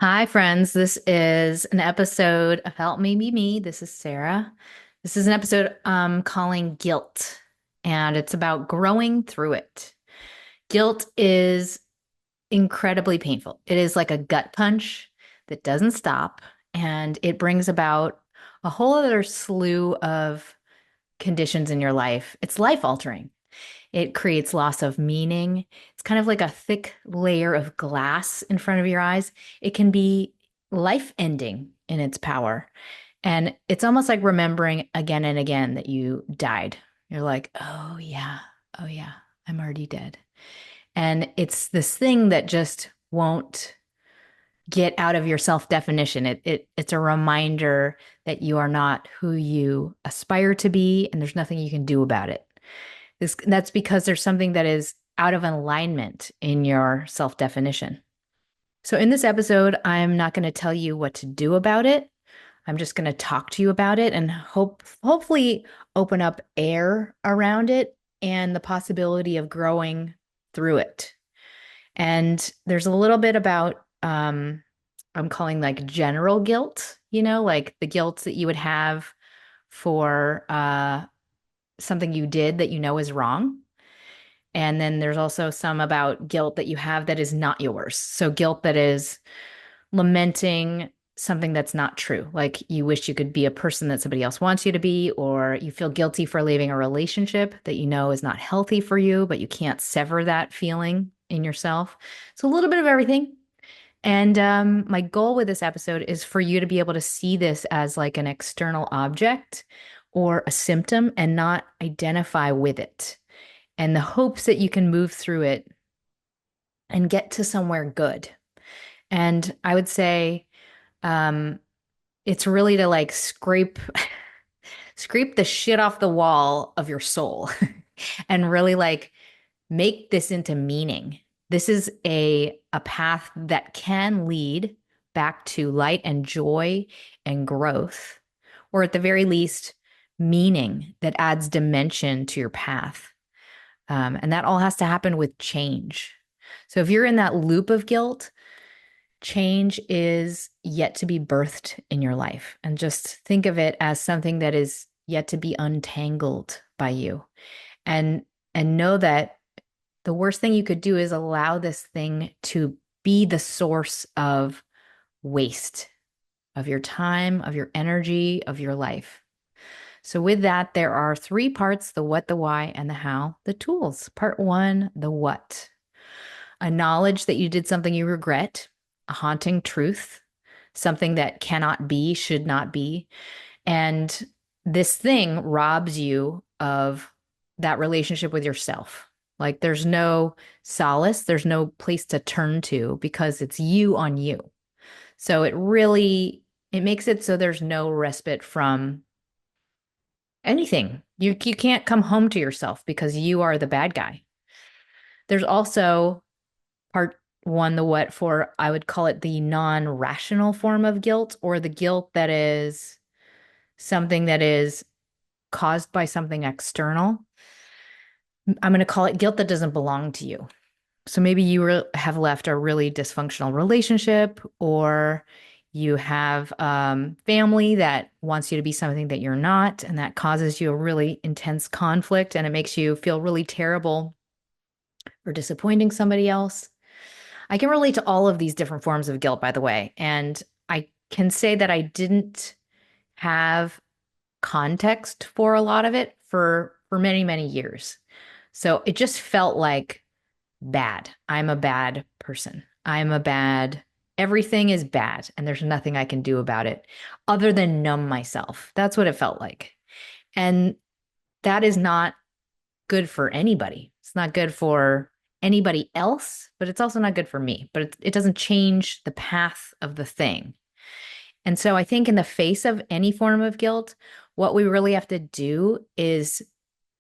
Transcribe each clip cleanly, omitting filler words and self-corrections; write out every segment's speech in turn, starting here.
Hi, friends. This is an episode of Help Me Be Me. This is Sarah. This is an episode calling Guilt, and it's about growing through it. Guilt is incredibly painful. It is like a gut punch that doesn't stop, and it brings about a whole other slew of conditions in your life. It's life altering. It creates loss of meaning. It's kind of like a thick layer of glass in front of your eyes. It can be life ending in its power. And it's almost like remembering again and again that you died. You're like, oh yeah, I'm already dead. And it's this thing that just won't get out of your self definition. It's a reminder that you are not who you aspire to be, and there's nothing you can do about it. That's because there's something that is out of alignment in your self definition. So, in this episode, I'm not going to tell you what to do about it. I'm just going to talk to you about it and hopefully open up air around it and the possibility of growing through it. And there's a little bit about I'm calling like general guilt, like the guilt that you would have for something you did that you know is wrong. And then there's also some about guilt that you have that is not yours. So guilt that is lamenting something that's not true. Like you wish you could be a person that somebody else wants you to be, or you feel guilty for leaving a relationship that you know is not healthy for you, but you can't sever that feeling in yourself. So a little bit of everything. And my goal with this episode is for you to be able to see this as like an external object or a symptom and not identify with it, and the hopes that you can move through it and get to somewhere good. And I would say um, it's really to like scrape the shit off the wall of your soul and really like make this into meaning. This is a path that can lead back to light and joy and growth, or at the very least, meaning that adds dimension to your path. And that all has to happen with change. So if you're in that loop of guilt, change is yet to be birthed in your life. And just think of it as something that is yet to be untangled by you. And know that the worst thing you could do is allow this thing to be the source of waste of your time, of your energy, of your life. So, with that, there are three parts: the what, the why, and the how, the tools. Part one, the what. A knowledge that you did something you regret, a haunting truth, something that cannot be, should not be. And this thing robs you of that relationship with yourself. Like there's no solace, there's no place to turn to because it's you on you. So it makes it so there's no respite from anything. You can't come home to yourself because you are the bad guy. There's also part one, the what, for I would call it the non-rational form of guilt, or the guilt that is something that is caused by something external. I'm going to call it guilt that doesn't belong to you. So maybe have left a really dysfunctional relationship, or you have family that wants you to be something that you're not, and that causes you a really intense conflict, and it makes you feel really terrible for disappointing somebody else. I can relate to all of these different forms of guilt, by the way, and I can say that I didn't have context for a lot of it for many, many years. So it just felt like bad. I'm a bad person. Everything is bad, and there's nothing I can do about it other than numb myself. That's what it felt like. And that is not good for anybody. It's not good for anybody else, but it's also not good for me. But it doesn't change the path of the thing. And so I think in the face of any form of guilt, what we really have to do is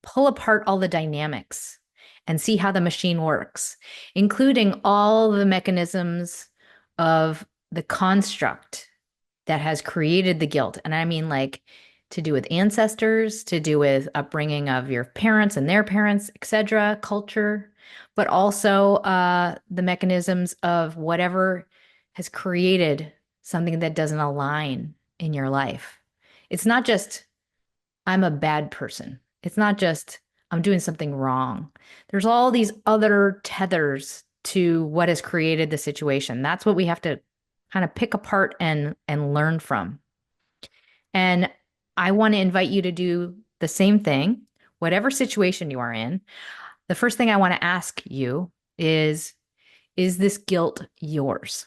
pull apart all the dynamics and see how the machine works, including all the mechanisms of the construct that has created the guilt. And I mean, like, to do with ancestors, to do with upbringing of your parents and their parents, etc., culture, but also the mechanisms of whatever has created something that doesn't align in your life. It's not just, I'm a bad person. It's not just, I'm doing something wrong. There's all these other tethers to what has created the situation. That's what we have to kind of pick apart and learn from. And I want to invite you to do the same thing, whatever situation you are in. The first thing I want to ask you is this guilt yours?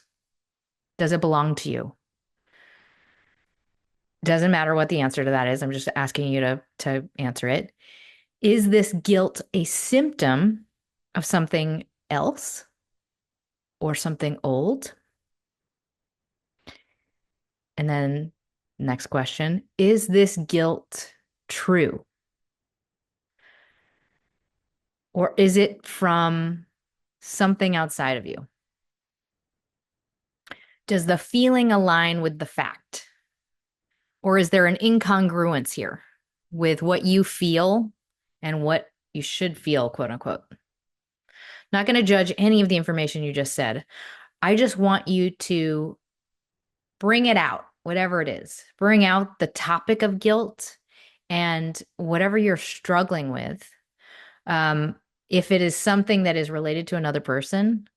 Does it belong to you? Doesn't matter what the answer to that is. I'm just asking you to answer it. Is this guilt a symptom of something else or something old? And then next question, is this guilt true? Or is it from something outside of you? Does the feeling align with the fact? Or is there an incongruence here with what you feel and what you should feel, quote unquote? Not going to judge any of the information you just said. I just want you to bring it out, whatever it is. Bring out the topic of guilt and whatever you're struggling with. Um, if it is something that is related to another person,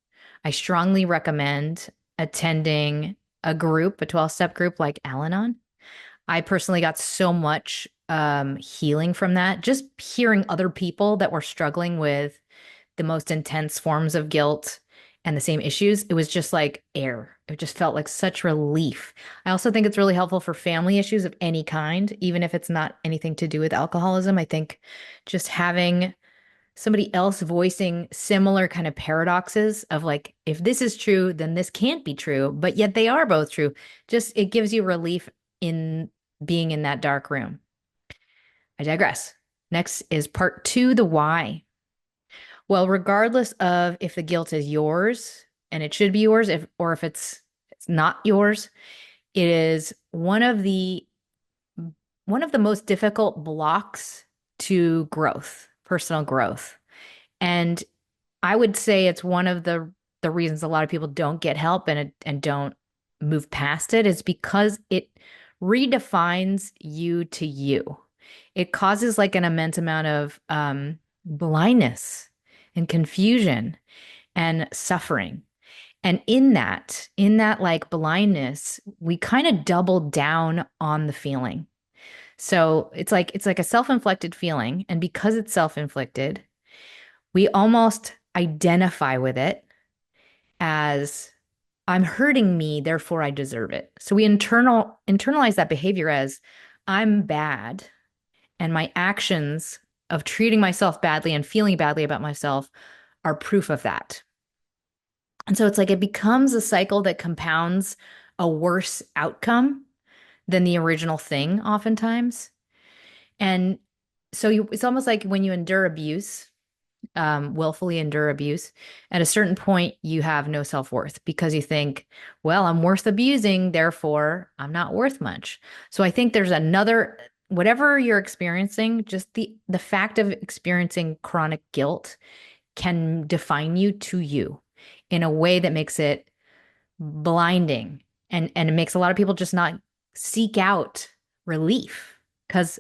I strongly recommend attending a group, a 12-step group like Al Anon. I personally got so much healing from that. Just hearing other people that were struggling with the most intense forms of guilt and the same issues, it was just like air. It just felt like such relief. I also think it's really helpful for family issues of any kind, even if it's not anything to do with alcoholism. I think just having somebody else voicing similar kind of paradoxes of like, if this is true, then this can't be true, but yet they are both true. Just it gives you relief in being in that dark room. I digress. Next is part two, the why. Well, regardless of if the guilt is yours and it should be yours, if or if it's not yours, it is one of the most difficult blocks to growth, personal growth. And I would say it's one of the reasons a lot of people don't get help and don't move past it is because it redefines you to you. It causes like an immense amount of blindness and confusion and suffering. And in that like blindness, we kind of double down on the feeling. So it's like a self-inflicted feeling. And because it's self-inflicted, we almost identify with it as I'm hurting me, therefore I deserve it. So we internalize that behavior as I'm bad, and my actions of treating myself badly and feeling badly about myself are proof of that. And so it's like it becomes a cycle that compounds a worse outcome than the original thing oftentimes. And so it's almost like when you endure abuse, willfully endure abuse, at a certain point, you have no self-worth because you think, well, I'm worth abusing, therefore I'm not worth much. So I think there's another, whatever you're experiencing, just the fact of experiencing chronic guilt can define you to you in a way that makes it blinding and it makes a lot of people just not seek out relief because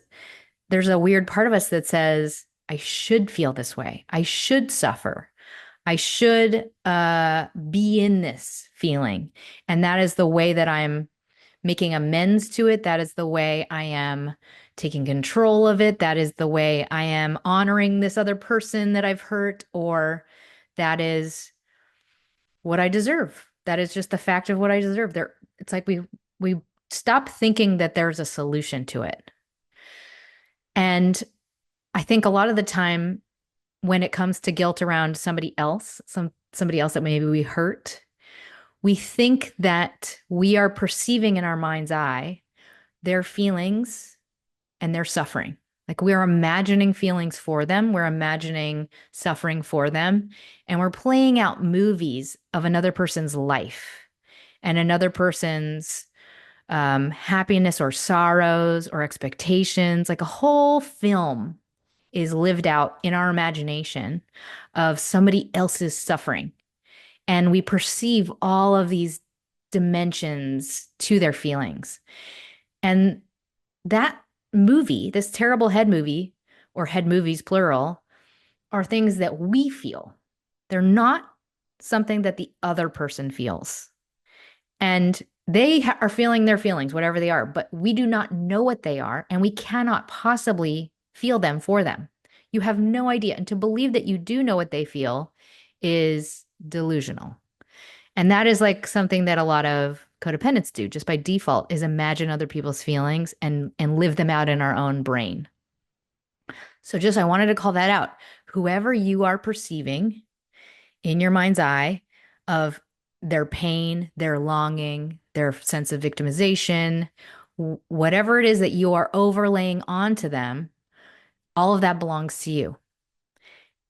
there's a weird part of us that says, I should feel this way. I should suffer. I should be in this feeling. And that is the way that I'm making amends to it. That is the way I am taking control of it. That is the way I am honoring this other person that I've hurt, or that is what I deserve. That is just the fact of what I deserve. It's like we stop thinking that there's a solution to it. And I think a lot of the time when it comes to guilt around somebody else, somebody else that maybe we hurt, we think that we are perceiving in our mind's eye their feelings and their suffering. Like we're imagining feelings for them, we're imagining suffering for them, and we're playing out movies of another person's life and another person's happiness or sorrows or expectations. Like a whole film is lived out in our imagination of somebody else's suffering. And we perceive all of these dimensions to their feelings. And that movie, this terrible head movie, or head movies plural, are things that we feel. They're not something that the other person feels. And they are feeling their feelings, whatever they are, but we do not know what they are, and we cannot possibly feel them for them. You have no idea. And to believe that you do know what they feel is delusional. And that is like something that a lot of codependents do just by default is imagine other people's feelings and live them out in our own brain. So just I wanted to call that out. Whoever you are perceiving in your mind's eye of their pain, their longing, their sense of victimization, whatever it is that you are overlaying onto them, all of that belongs to you.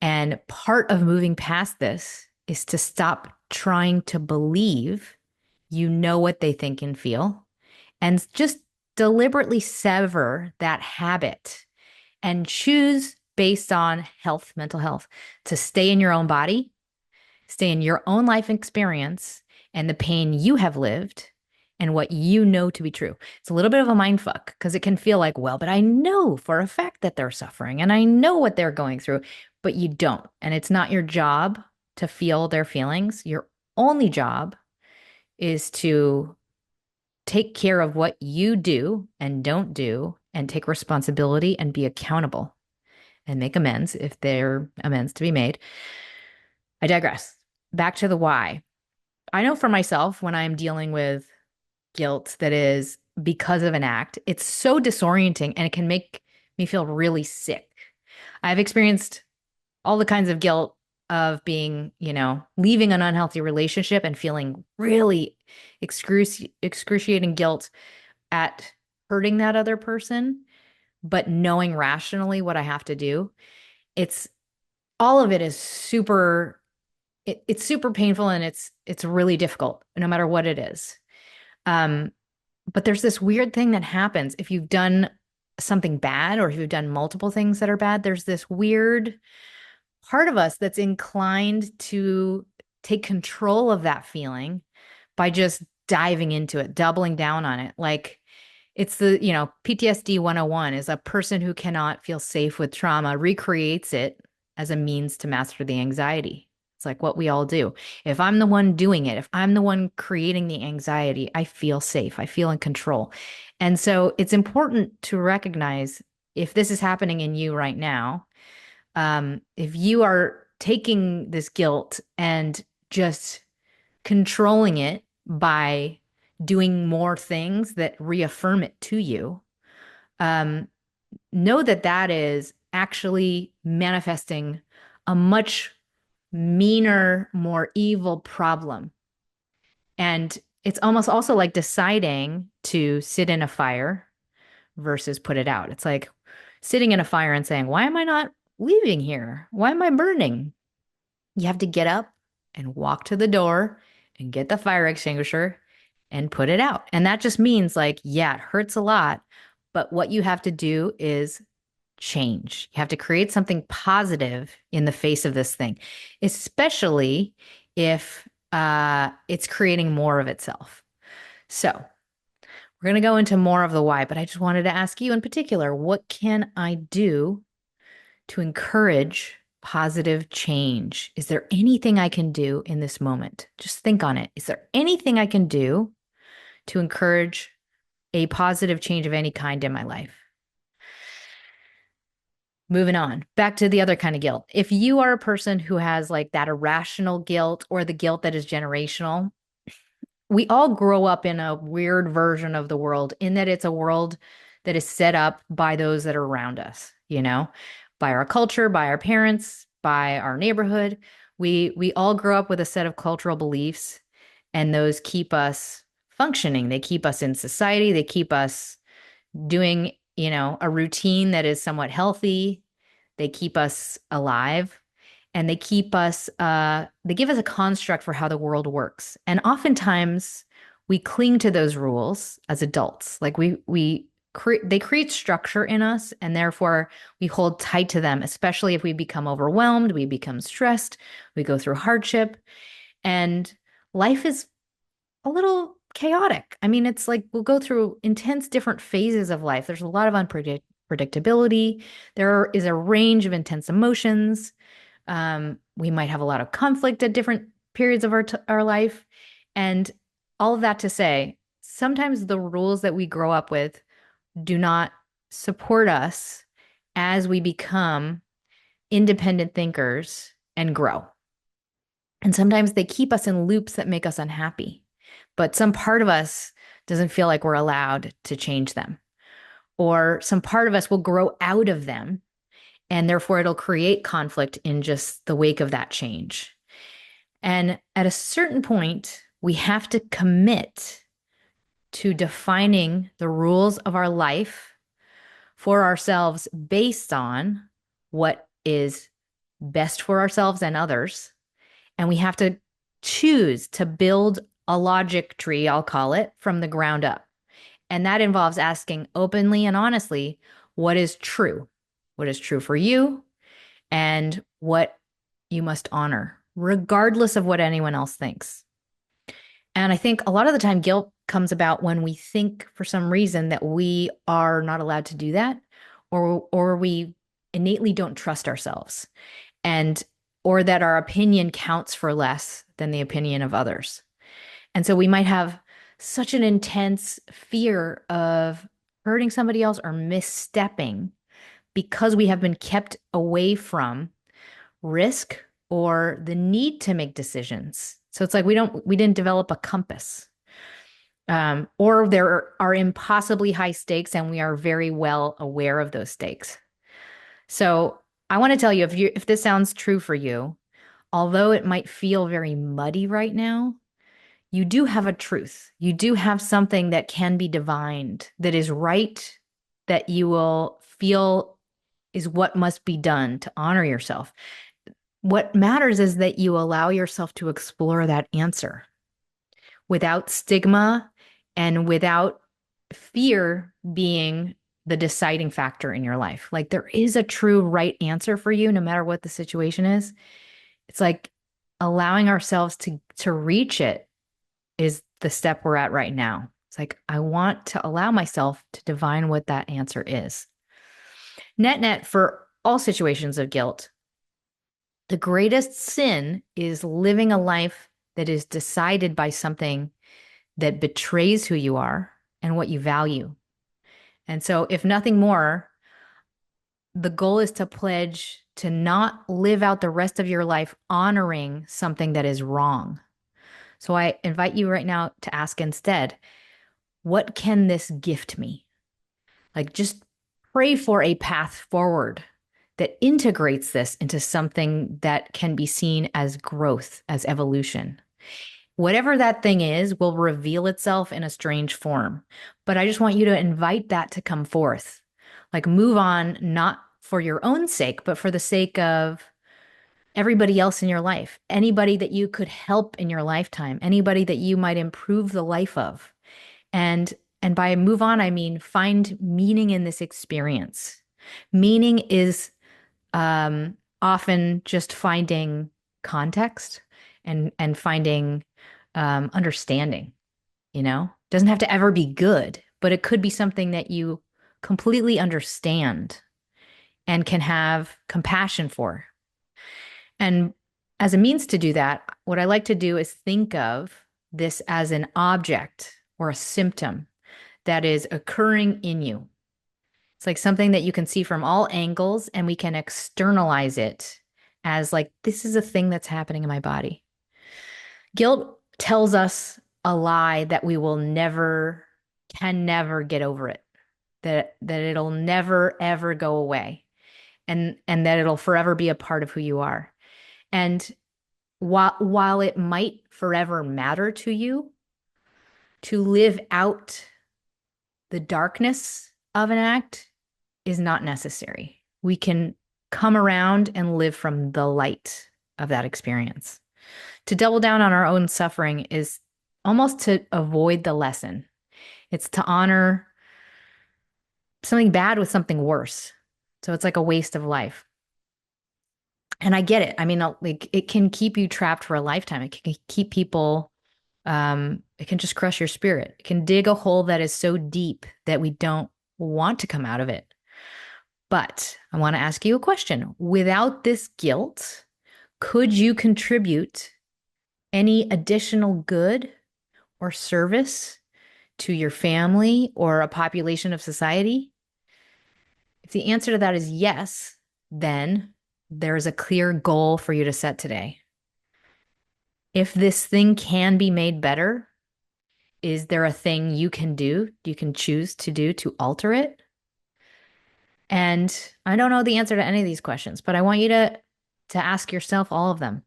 And part of moving past this is to stop trying to believe you know what they think and feel and just deliberately sever that habit and choose based on health, mental health, to stay in your own body, stay in your own life experience and the pain you have lived and what you know to be true. It's a little bit of a mind fuck because it can feel like, well, but I know for a fact that they're suffering and I know what they're going through, but you don't. And it's not your job to feel their feelings. Your only job is to take care of what you do and don't do and take responsibility and be accountable and make amends if there are amends to be made. I digress. Back to the why. I know for myself when I'm dealing with guilt that is because of an act, it's so disorienting and it can make me feel really sick. I've experienced all the kinds of guilt of being, leaving an unhealthy relationship and feeling really excruciating guilt at hurting that other person, but knowing rationally what I have to do. It's all of it is it's super painful and it's really difficult no matter what it is. But there's this weird thing that happens if you've done something bad or if you've done multiple things that are bad. There's this weird part of us that's inclined to take control of that feeling by just diving into it, doubling down on it. Like it's PTSD 101 is a person who cannot feel safe with trauma recreates it as a means to master the anxiety. It's like what we all do. If I'm the one doing it, if I'm the one creating the anxiety, I feel safe. I feel in control. And so it's important to recognize if this is happening in you right now, if you are taking this guilt and just controlling it by doing more things that reaffirm it to you, know that that is actually manifesting a much meaner, more evil problem. And it's almost also like deciding to sit in a fire versus put it out. It's like sitting in a fire and saying, why am I not leaving here? Why am I burning? You have to get up and walk to the door and get the fire extinguisher and put it out. And that just means like, yeah, it hurts a lot, but what you have to do is change. You have to create something positive in the face of this thing, especially if it's creating more of itself. So we're going to go into more of the why, but I just wanted to ask you in particular, what can I do to encourage positive change? Is there anything I can do in this moment? Just think on it. Is there anything I can do to encourage a positive change of any kind in my life? Moving on, back to the other kind of guilt. If you are a person who has like that irrational guilt or the guilt that is generational, we all grow up in a weird version of the world in that it's a world that is set up by those that are around us, by our culture, by our parents, by our neighborhood. We all grow up with a set of cultural beliefs, and those keep us functioning. They keep us in society. They keep us doing, a routine that is somewhat healthy. They keep us alive and they give us a construct for how the world works. And oftentimes we cling to those rules as adults. Like they create structure in us and therefore we hold tight to them, especially if we become overwhelmed, we become stressed, we go through hardship, and life is a little chaotic. I mean, it's like we'll go through intense different phases of life. There's a lot of unpredictability. There is a range of intense emotions. We might have a lot of conflict at different periods of our life. And all of that to say, sometimes the rules that we grow up with do not support us as we become independent thinkers and grow. And sometimes they keep us in loops that make us unhappy. But some part of us doesn't feel like we're allowed to change them, or some part of us will grow out of them. And therefore, it'll create conflict in just the wake of that change. And at a certain point, we have to commit to defining the rules of our life for ourselves based on what is best for ourselves and others. And we have to choose to build a logic tree, I'll call it, from the ground up. And that involves asking openly and honestly what is true, what is true for you, and what you must honor, regardless of what anyone else thinks. And I think a lot of the time, guilt comes about when we think for some reason that we are not allowed to do that, or we innately don't trust ourselves, and or that our opinion counts for less than the opinion of others. And so we might have such an intense fear of hurting somebody else or misstepping because we have been kept away from risk or the need to make decisions. So it's like we didn't develop a compass. Or there are impossibly high stakes, and we are very well aware of those stakes. So I want to tell you, if this sounds true for you, although it might feel very muddy right now, you do have a truth. You do have something that can be divined, that is right, that you will feel is what must be done to honor yourself. What matters is that you allow yourself to explore that answer without stigma and without fear being the deciding factor in your life. Like there is a true right answer for you, no matter what the situation is. It's like allowing ourselves to reach it is the step we're at right now. It's like I want to allow myself to divine what that answer is. Net net for all situations of guilt, the greatest sin is living a life that is decided by something that betrays who you are and what you value. And so, if nothing more, the goal is to pledge to not live out the rest of your life honoring something that is wrong. So, I invite you right now to ask instead, what can this gift me? Like, just pray for a path forward that integrates this into something that can be seen as growth, as evolution. Whatever that thing is will reveal itself in a strange form. But I just want you to invite that to come forth. Like move on, not for your own sake, but for the sake of everybody else in your life, anybody that you could help in your lifetime, anybody that you might improve the life of. And by move on, I mean find meaning in this experience. Meaning is often just finding context and finding understanding, doesn't have to ever be good, but it could be something that you completely understand and can have compassion for. And as a means to do that, what I like to do is think of this as an object or a symptom that is occurring in you. It's like something that you can see from all angles, and we can externalize it as like, this is a thing that's happening in my body. Guilt tells us a lie that we will never, can never get over it, that it'll never, ever go away, and that it'll forever be a part of who you are. And while it might forever matter to you to live out the darkness of an act is not necessary. We can come around and live from the light of that experience. To double down on our own suffering is almost to avoid the lesson. It's to honor something bad with something worse. So it's like a waste of life. And I get it. I mean, like it can keep you trapped for a lifetime. It can keep people It can just crush your spirit. It can dig a hole that is so deep that we don't want to come out of it. But I want to ask you a question. Without this guilt, could you contribute any additional good or service to your family or a population of society? If the answer to that is yes, then there's a clear goal for you to set today. If this thing can be made better, is there a thing you can choose to do to alter it? And I don't know the answer to any of these questions, but I want you to ask yourself all of them.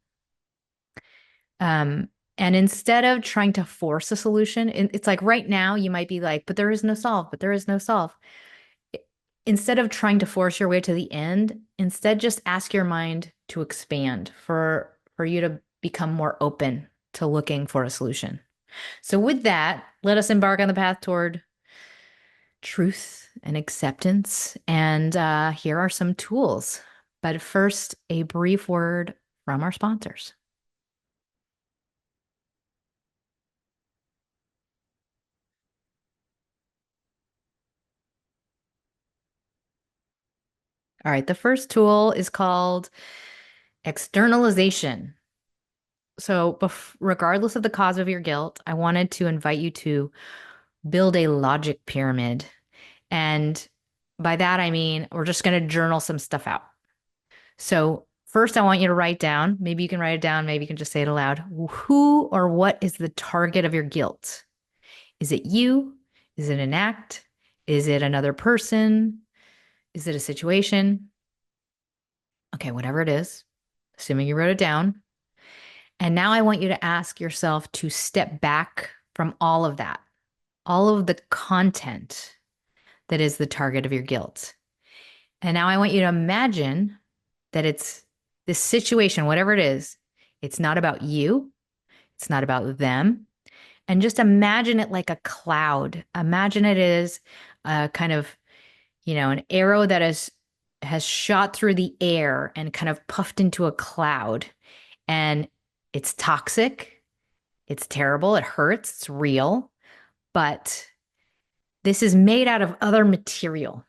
And instead of trying to force a solution, it's like right now you might be like, but there is no solve, but there is no solve. Instead of trying to force your way to the end, instead just ask your mind to expand for you to become more open to looking for a solution. So with that, let us embark on the path toward truth and acceptance. And here are some tools. But first, a brief word from our sponsors. All right, the first tool is called externalization. So, regardless of the cause of your guilt, I wanted to invite you to build a logic pyramid. And by that, I mean, we're just going to journal some stuff out. So, first, I want you to write down, maybe you can write it down, maybe you can just say it aloud. Who or what is the target of your guilt? Is it you? Is it an act? Is it another person? Is it a situation? Okay, whatever it is, assuming you wrote it down. And now I want you to ask yourself to step back from all of that, all of the content that is the target of your guilt. And now I want you to imagine that it's this situation, whatever it is, it's not about you, it's not about them. And just imagine it like a cloud. Imagine it is a kind of, an arrow that has shot through the air and kind of puffed into a cloud. And it's toxic, it's terrible, it hurts, it's real, but this is made out of other material.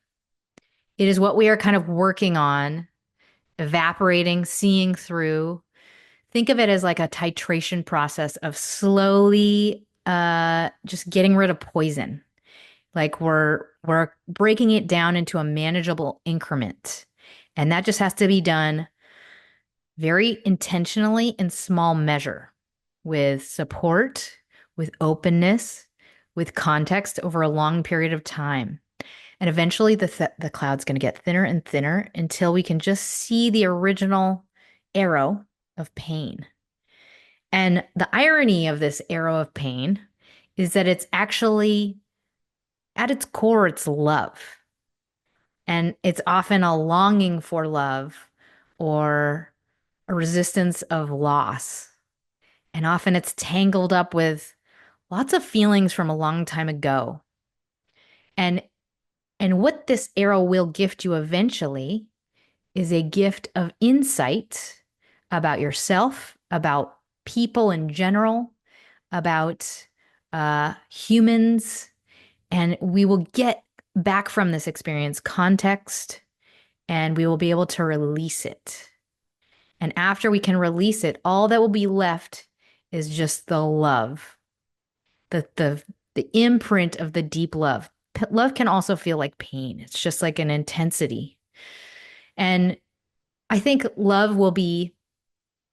It is what we are kind of working on, evaporating, seeing through. Think of it as like a titration process of slowly just getting rid of poison. Like we're breaking it down into a manageable increment. And that just has to be done very intentionally in small measure with support, with openness, with context over a long period of time. And eventually the cloud's going to get thinner and thinner until we can just see the original arrow of pain. And the irony of this arrow of pain is that it's actually at its core, it's love. And it's often a longing for love or a resistance of loss. And often it's tangled up with lots of feelings from a long time ago. And and what this arrow will gift you eventually is a gift of insight about yourself, about people in general, about humans. And we will get back from this experience context and we will be able to release it. And after we can release it, all that will be left is just the love, the imprint of the deep love. Love can also feel like pain. It's just like an intensity. And I think love will be,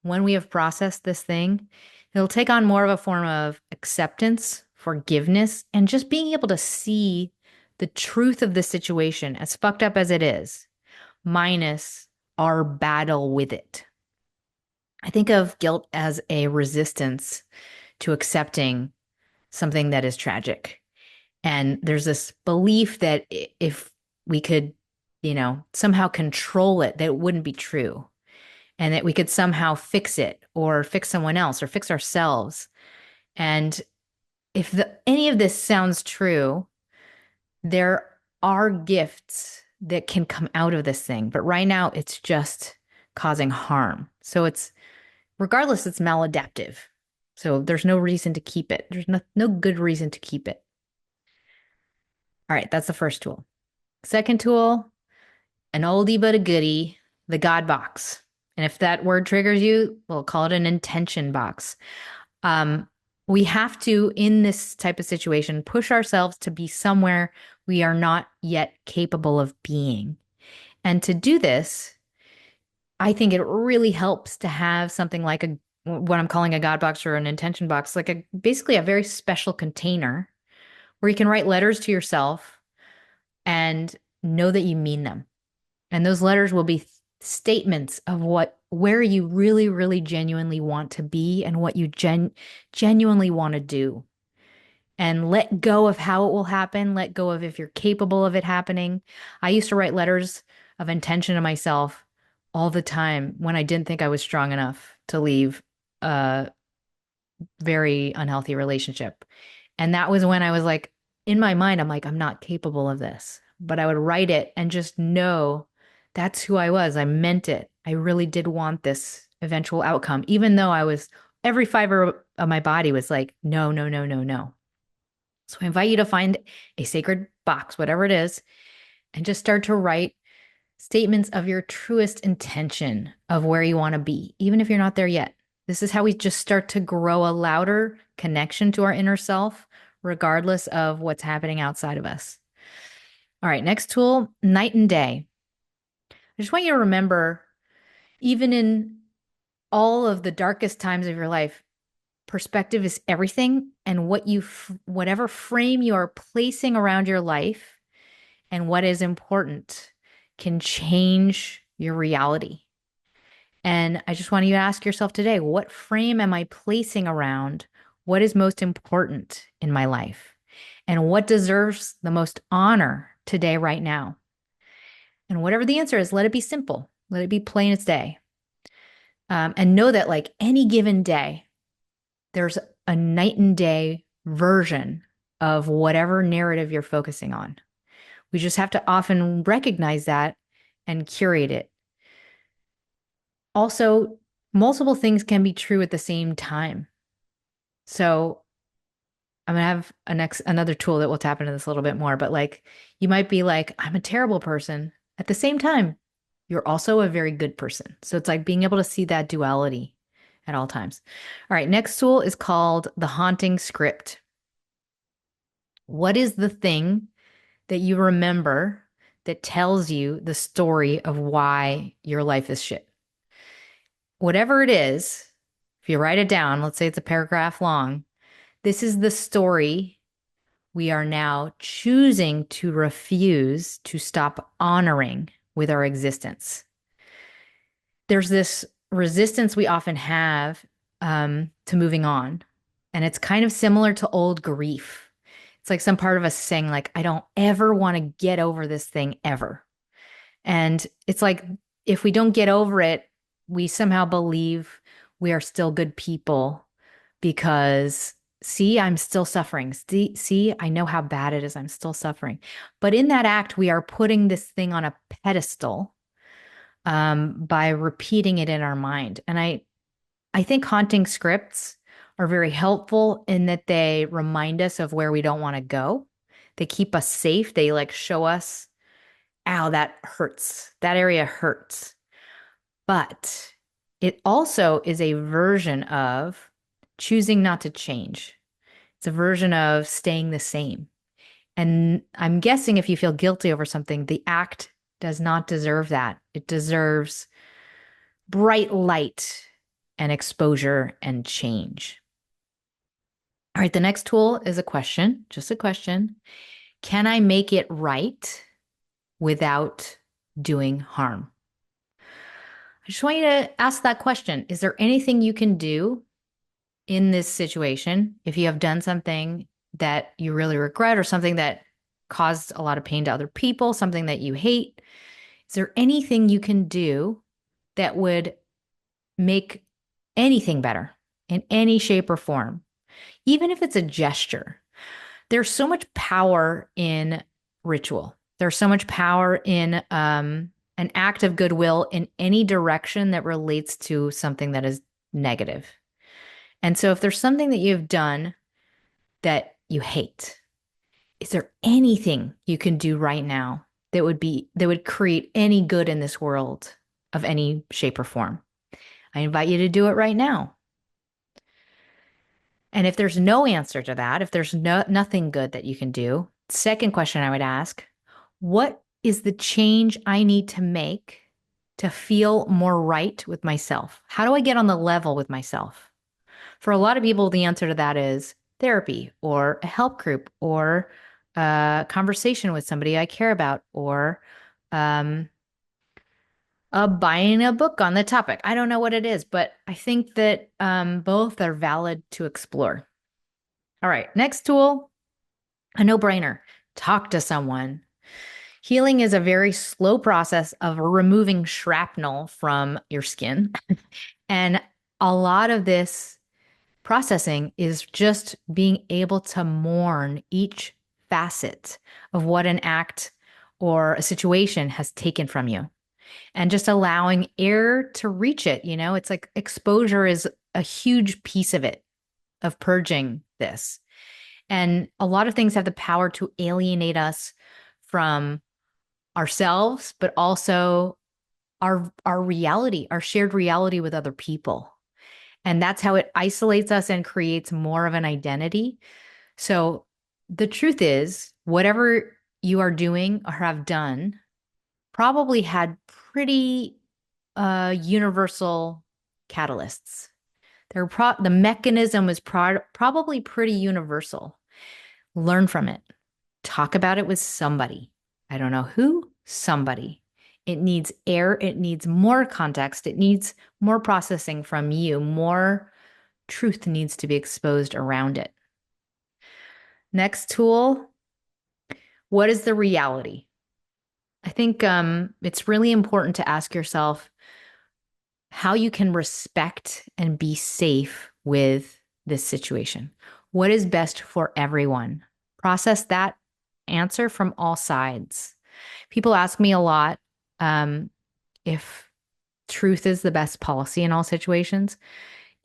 when we have processed this thing, it'll take on more of a form of acceptance, forgiveness, and just being able to see the truth of the situation, as fucked up as it is, minus our battle with it. I think of guilt as a resistance to accepting something that is tragic. And there's this belief that if we could, somehow control it, that it wouldn't be true. And that we could somehow fix it or fix someone else or fix ourselves. And if any of this sounds true, there are gifts that can come out of this thing. But right now, it's just causing harm. So regardless, it's maladaptive. So there's no reason to keep it. There's no good reason to keep it. All right, that's the first tool. Second tool, an oldie but a goodie, the God box. And if that word triggers you, we'll call it an intention box. Um, we have to, in this type of situation, push ourselves to be somewhere we are not yet capable of being. And to do this, I think it really helps to have something like what I'm calling a God box or an intention box, like basically a very special container where you can write letters to yourself and know that you mean them. And those letters will be statements of where you really, really genuinely want to be and what you genuinely want to do. And let go of how it will happen, let go of if you're capable of it happening. I used to write letters of intention to myself all the time when I didn't think I was strong enough to leave a very unhealthy relationship. And that was when I was like, in my mind, I'm like, I'm not capable of this. But I would write it and just know that's who I was. I meant it. I really did want this eventual outcome, even though every fiber of my body was like, no, no, no, no, no. So I invite you to find a sacred box, whatever it is, and just start to write statements of your truest intention of where you want to be, even if you're not there yet. This is how we just start to grow a louder connection to our inner self, regardless of what's happening outside of us. All right, next tool, night and day. I just want you to remember, even in all of the darkest times of your life, perspective is everything. And whatever frame you are placing around your life and what is important can change your reality. And I just want you to ask yourself today, what frame am I placing around what is most important in my life? And what deserves the most honor today, right now? And whatever the answer is, let it be simple. Let it be plain as day. And know that, like any given day, there's a night and day version of whatever narrative you're focusing on. We just have to often recognize that and curate it. Also, multiple things can be true at the same time. So I'm gonna have another tool that we'll tap into this a little bit more, but like you might be like, I'm a terrible person. At the same time, you're also a very good person. So it's like being able to see that duality at all times. All right, next tool is called the haunting script. What is the thing that you remember that tells you the story of why your life is shit? Whatever it is, if you write it down, let's say it's a paragraph long, this is the story we are now choosing to refuse to stop honoring with our existence. There's this resistance we often have to moving on. And it's kind of similar to old grief. It's like some part of us saying, like, I don't ever want to get over this thing ever. And it's like, if we don't get over it, we somehow believe we are still good people because, see, I'm still suffering. See, I know how bad it is. I'm still suffering. But in that act, we are putting this thing on a pedestal by repeating it in our mind. And I think haunting scripts are very helpful in that they remind us of where we don't want to go. They keep us safe. They like show us, ow, that hurts. That area hurts. But it also is a version of choosing not to change. It's a version of staying the same. And I'm guessing if you feel guilty over something, the act does not deserve that. It deserves bright light and exposure and change. All right, the next tool is a question, just a question. Can I make it right without doing harm? I just want you to ask that question. Is there anything you can do in this situation if you have done something that you really regret or something that caused a lot of pain to other people, something that you hate? Is there anything you can do that would make anything better in any shape or form? Even if it's a gesture, there's so much power in ritual. There's so much power in an act of goodwill in any direction that relates to something that is negative. And so if there's something that you've done that you hate, is there anything you can do right now that would create any good in this world of any shape or form? I invite you to do it right now. And if there's no answer to that, if there's nothing good that you can do, second question I would ask, what is the change I need to make to feel more right with myself? How do I get on the level with myself? For a lot of people, the answer to that is therapy or a help group or a conversation with somebody I care about or um, buying a book on the topic. I don't know what it is, but I think that both are valid to explore. All right, next tool, a no-brainer. Talk to someone. Healing is a very slow process of removing shrapnel from your skin. And a lot of this processing is just being able to mourn each facet of what an act or a situation has taken from you and just allowing air to reach it. You know, it's like exposure is a huge piece of it, of purging this. And a lot of things have the power to alienate us from ourselves, but also our reality, our shared reality with other people. And that's how it isolates us and creates more of an identity. So the truth is, whatever you are doing or have done probably had pretty universal catalysts. The mechanism was probably pretty universal. Learn from it. Talk about it with somebody. I don't know who, somebody. It needs air. It needs more context. It needs more processing from you. More truth needs to be exposed around it. Next tool, what is the reality? I think it's really important to ask yourself how you can respect and be safe with this situation. What is best for everyone? Process that answer from all sides. People ask me a lot if truth is the best policy in all situations.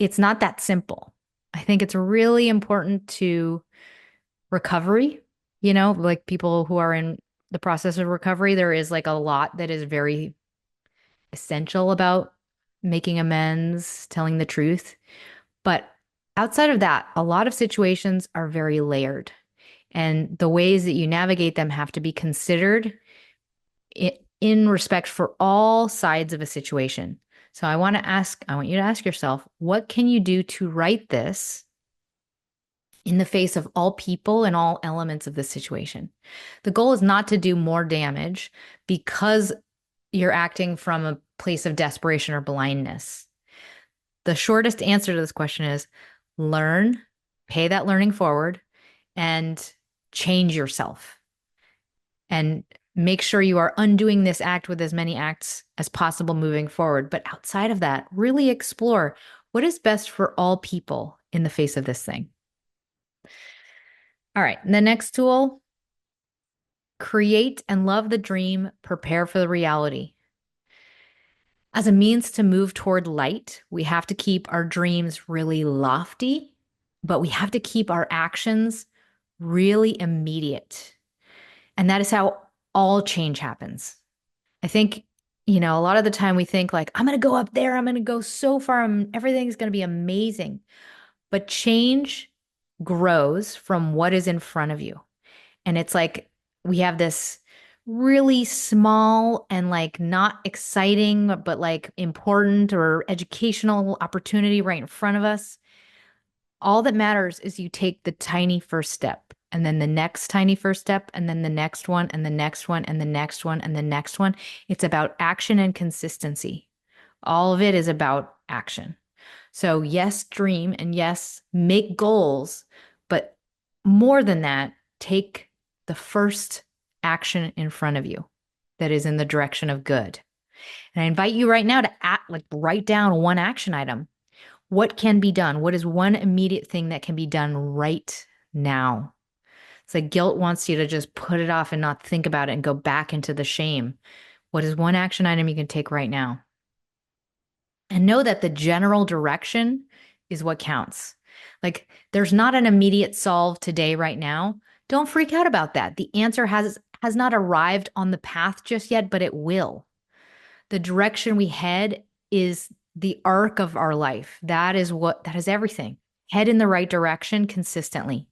It's not that simple. I think it's really important to recovery, you know, like people who are in the process of recovery, there is like a lot that is very essential about making amends, telling the truth. But outside of that, a lot of situations are very layered, and the ways that you navigate them have to be considered in respect for all sides of a situation. So I want you to ask yourself, what can you do to right this in the face of all people and all elements of the situation? The goal is not to do more damage because you're acting from a place of desperation or blindness. The shortest answer to this question is learn, pay that learning forward, and change yourself. And make sure you are undoing this act with as many acts as possible moving forward. But outside of that, really explore what is best for all people in the face of this thing. All right, the next tool, create and love the dream, prepare for the reality. As a means to move toward light, we have to keep our dreams really lofty, but we have to keep our actions really immediate. And that is how all change happens. I think, you know, a lot of the time we think like, I'm going to go up there, I'm going to go so far, everything's going to be amazing. But change grows from what is in front of you. And it's like we have this really small and like not exciting, but like important or educational opportunity right in front of us. All that matters is you take the tiny first step and then the next tiny first step and then the next one and the next one and the next one and the next one. It's about action and consistency. All of it is about action. So yes, dream and yes, make goals, but more than that, take the first action in front of you that is in the direction of good. And I invite you right now to write down one action item. What can be done? What is one immediate thing that can be done right now? It's like guilt wants you to just put it off and not think about it and go back into the shame. What is one action item you can take right now? And know that the general direction is what counts. Like there's not an immediate solve today, right now. Don't freak out about that. The answer has not arrived on the path just yet, but it will. The direction we head is the arc of our life. That is everything. Head in the right direction consistently.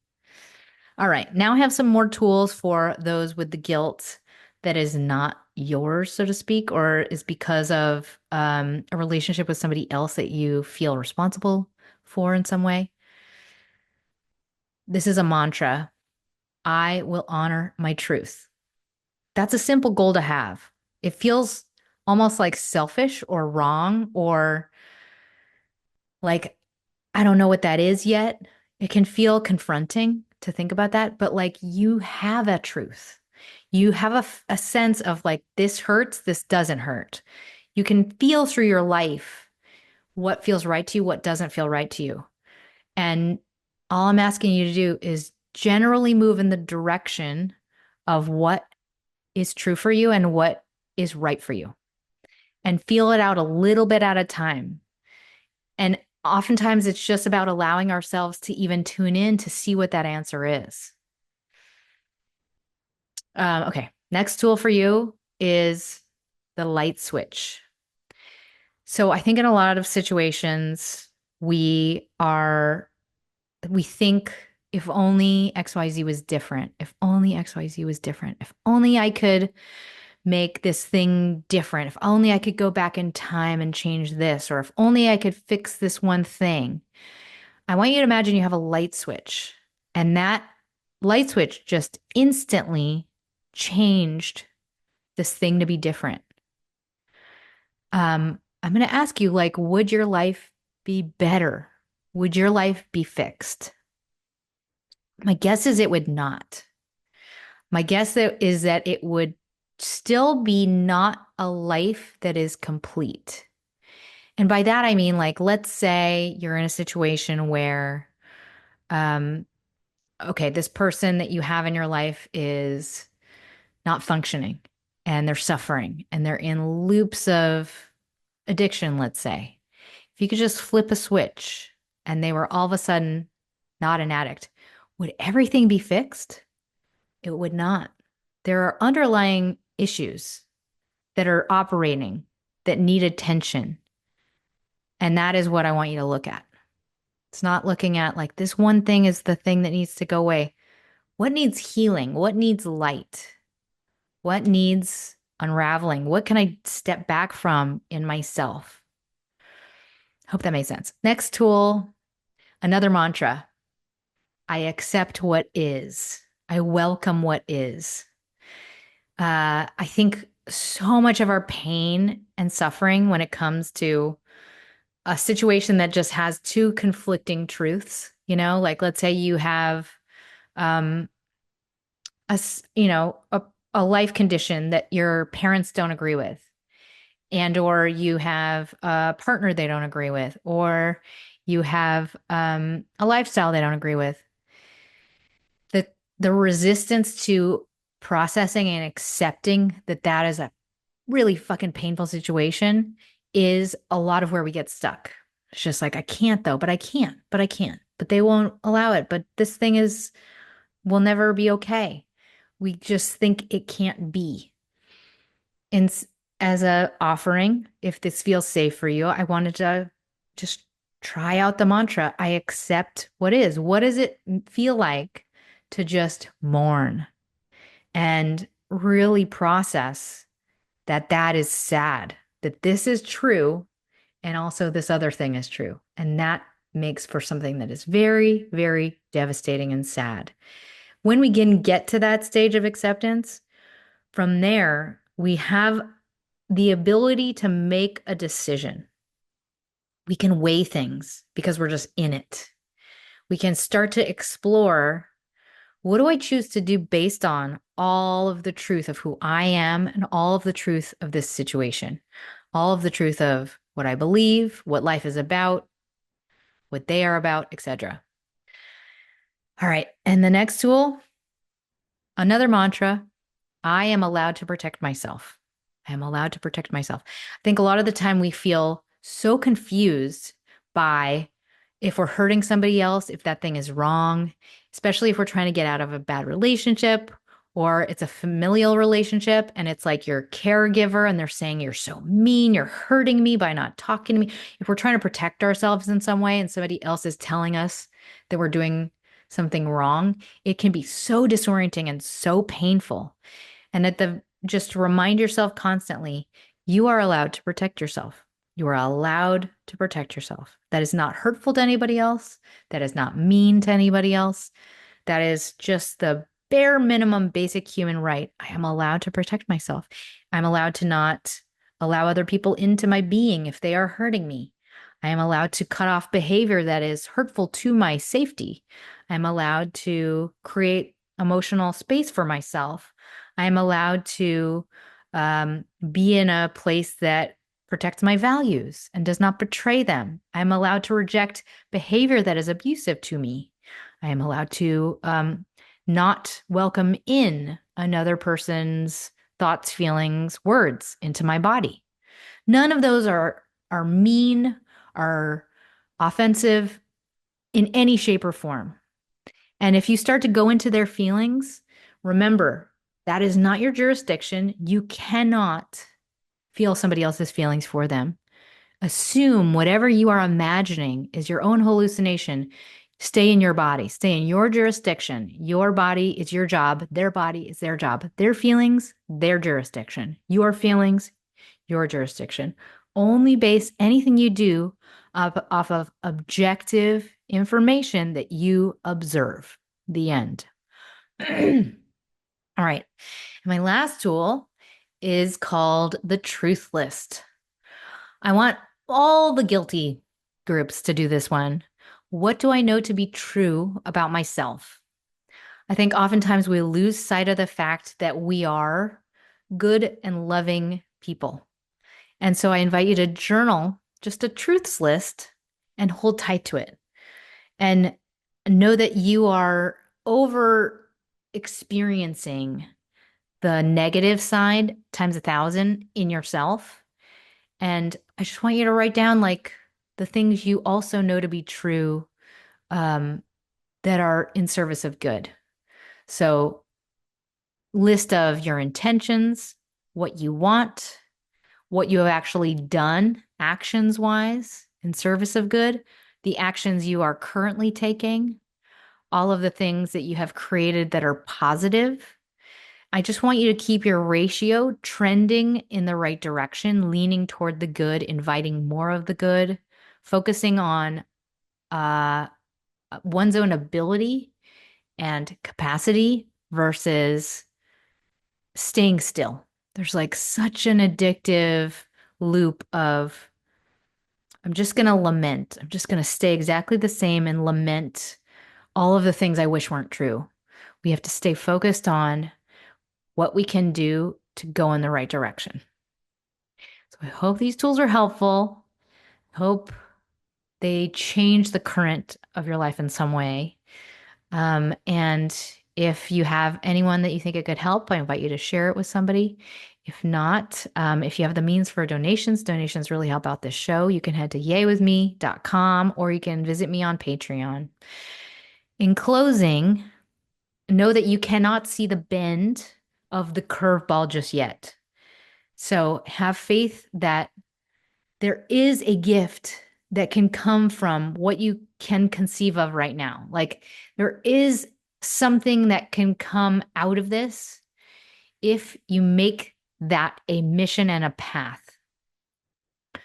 All right. Now I have some more tools for those with the guilt that is not yours, so to speak, or is because of a relationship with somebody else that you feel responsible for in some way. This is a mantra. I will honor my truth. That's a simple goal to have. It feels almost like selfish or wrong or like I don't know what that is yet. It can feel confronting to think about that, but like you have a truth. You have a sense of like, this hurts, this doesn't hurt. You can feel through your life what feels right to you, what doesn't feel right to you. And all I'm asking you to do is generally move in the direction of what is true for you and what is right for you, and feel it out a little bit at a time. And oftentimes it's just about allowing ourselves to even tune in to see what that answer is. Okay. Next tool for you is the light switch. So I think in a lot of situations, we are, we think if only XYZ was different, if only XYZ was different, if only I could make this thing different, if only I could go back in time and change this, or if only I could fix this one thing. I want you to imagine you have a light switch, and that light switch just instantly changed this thing to be different. I'm going to ask you, like, would your life be better? Would your life be fixed? My guess is it would not. My guess is that it would still be not a life that is complete. And by that, I mean, like, let's say you're in a situation where, um, okay, this person that you have in your life is not functioning and they're suffering and they're in loops of addiction, let's say. If you could just flip a switch and they were all of a sudden not an addict, would everything be fixed? It would not. There are underlying issues that are operating that need attention. And that is what I want you to look at. It's not looking at like this one thing is the thing that needs to go away. What needs healing? What needs light? What needs unraveling? What can I step back from in myself? Hope that made sense. Next tool, another mantra. I accept what is. I welcome what is. I think so much of our pain and suffering when it comes to a situation that just has two conflicting truths, like let's say you have um, a life condition that your parents don't agree with, and or you have a partner they don't agree with, or you have a lifestyle they don't agree with. The resistance to processing and accepting that that is a really fucking painful situation is a lot of where we get stuck. It's just like, I can't though, but I can't, but I can't, but they won't allow it. But this thing will never be okay. We just think it can't be. And as a offering, if this feels safe for you, I wanted to just try out the mantra. I accept what is. What does it feel like to just mourn and really process that that is sad, that this is true, and also this other thing is true. And that makes for something that is very, very devastating and sad. When we can get to that stage of acceptance, from there, we have the ability to make a decision. We can weigh things because we're just in it. We can start to explore, what do I choose to do based on all of the truth of who I am and all of the truth of this situation, all of the truth of what I believe, what life is about, what they are about, etc. All right. And the next tool, another mantra, I am allowed to protect myself. I am allowed to protect myself. I think a lot of the time we feel so confused by if we're hurting somebody else, if that thing is wrong, especially if we're trying to get out of a bad relationship or it's a familial relationship and it's like your caregiver and they're saying you're so mean, you're hurting me by not talking to me. If we're trying to protect ourselves in some way and somebody else is telling us that we're doing something wrong, it can be so disorienting and so painful. And just remind yourself constantly, you are allowed to protect yourself. You are allowed to protect yourself. That is not hurtful to anybody else. That is not mean to anybody else. That is just the bare minimum basic human right. I am allowed to protect myself. I'm allowed to not allow other people into my being if they are hurting me. I am allowed to cut off behavior that is hurtful to my safety. I'm allowed to create emotional space for myself. I am allowed to be in a place that protects my values and does not betray them. I'm allowed to reject behavior that is abusive to me. I am allowed to not welcome in another person's thoughts, feelings, words into my body. None of those are mean, are offensive in any shape or form. And if you start to go into their feelings, remember that is not your jurisdiction. You cannot feel somebody else's feelings for them. Assume whatever you are imagining is your own hallucination. Stay in your body, stay in your jurisdiction. Your body is your job. Their body is their job. Their feelings, their jurisdiction. Your feelings, your jurisdiction. Only base anything you do off of objective information that you observe. The end. All right. And my last tool is called the truth list. I want all the guilty groups to do this one. What do I know to be true about myself? I think oftentimes we lose sight of the fact that we are good and loving people. And so I invite you to journal just a truths list and hold tight to it. And know that you are over experiencing the negative side times 1,000 in yourself. And I just want you to write down like the things you also know to be true that are in service of good. So, list of your intentions, what you want, what you have actually done actions wise in service of good, the actions you are currently taking, all of the things that you have created that are positive. I just want you to keep your ratio trending in the right direction, leaning toward the good, inviting more of the good, focusing on one's own ability and capacity versus staying still. There's like such an addictive loop of, I'm just going to lament. I'm just going to stay exactly the same and lament all of the things I wish weren't true. We have to stay focused on what we can do to go in the right direction. So I hope these tools are helpful. I hope they change the current of your life in some way. And if you have anyone that you think it could help, I invite you to share it with somebody. If not, if you have the means for donations really help out this show. You can head to yaywithme.com or you can visit me on Patreon. In closing, know that you cannot see the bend of the curveball just yet. So have faith that there is a gift that can come from what you can conceive of right now. Like there is something that can come out of this if you make that a mission and a path.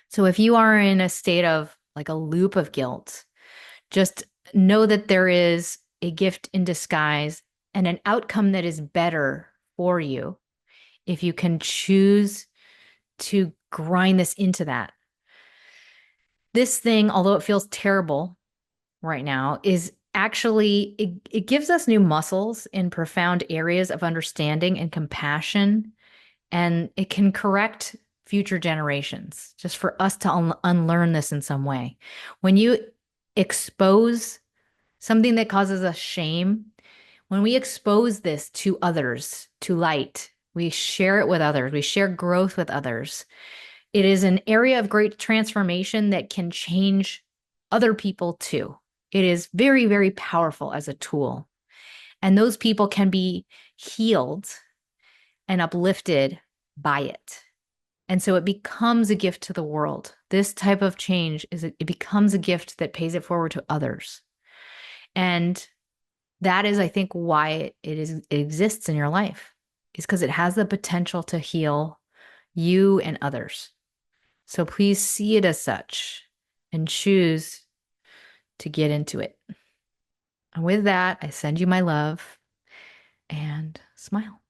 So if you are in a state of like a loop of guilt, just know that there is a gift in disguise and an outcome that is better for you if you can choose to grind this into that. This thing, although it feels terrible right now, is actually, it gives us new muscles in profound areas of understanding and compassion, and it can correct future generations just for us to unlearn this in some way. When you expose something that causes us shame, when we expose this to others, to light, we share it with others, we share growth with others. It is an area of great transformation that can change other people too. It is very, very powerful as a tool. And those people can be healed and uplifted by it. And so it becomes a gift to the world. This type of change it becomes a gift that pays it forward to others. And that is, I think, why it exists in your life, is because it has the potential to heal you and others. So please see it as such and choose to get into it. And with that, I send you my love and smile.